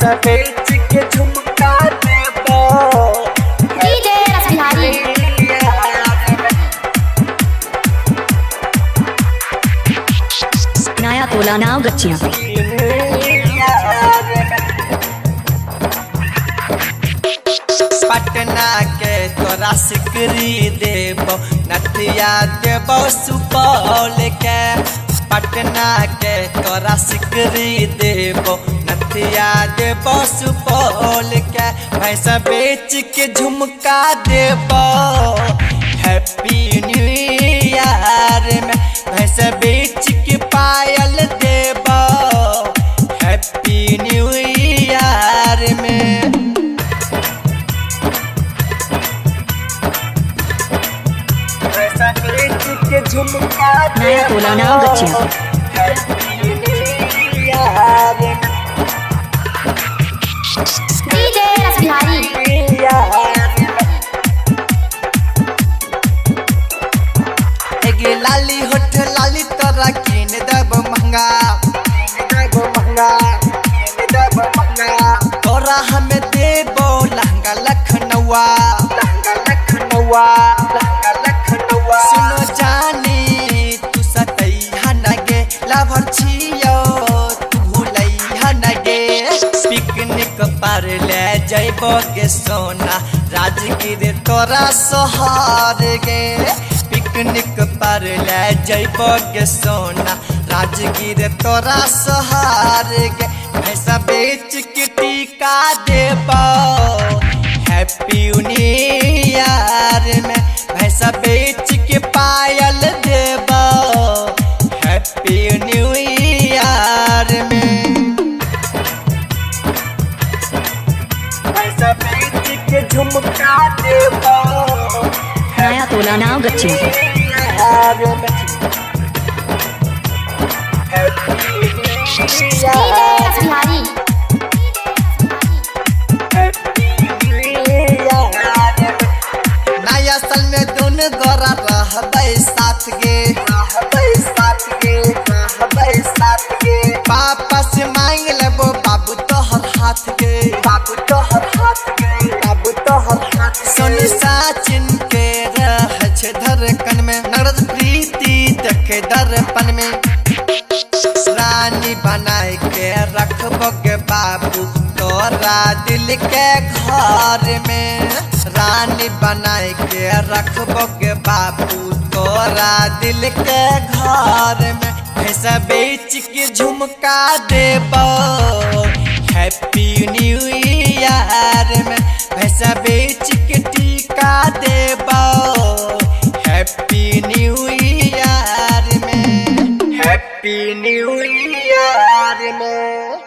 भैंसा बेच के झुमका देबो डीजे रसबिहारी नया तोला नाव गच्चियां पटना के तोरा सिकरी देबो नथिया देबो सुपौल के पटना के तोरा सिकरी देबो नथिया देबो सुपौल के भैंसा बेच के झुमका देबो हैप्पी न्यू ईयर में भैंसा बेच के पायल देबो हैप्पी न्यू ईयर में के झुमका नया तोला नाव गच्चियां डीजे रसबिहारी एगे लाली होठ लाली तोरा किन देब महंगा तोरा हमें देबो लहंगा लखनऊआ सुनो जानी तू सतैहा नगे लभर छियो तू भूलैहा नगे पिकनिक पर ले जइबो गे सोना राजगीर तोरा सोहार गे पिकनिक पर ले जइबो गे सोना राजगीर तोरा सोहार गे भैंसा बेच के टीका देबो हैप्पी न्यू ईयर में भैंसा बेच के पायल देबो हैप्पी न्यू ईयर में भैंसा बेच के झुमका देबो नया तोला नाव गच्चियां डीजे रसबिहारी नया साल में दोनों गोरा रहबै साथ गे पापा से मांग लेबो बाबू तोहर हाथ गे सोनी साचिन के रह छे धड़कन में नरद प्रीति देखे दर्पण में रानी बनाए के रखबो गे बाबू तोरा दिल के घर में रानी बनाए के रखबो गे बाबू तोरा दिल के घर में भैंसा बेच के झुमका देबो हैप्पी न्यू ईयर में भैंसा बेच के टीका देबो हैप्पी न्यू ईयर में हैप्पी न्यू ईयर में।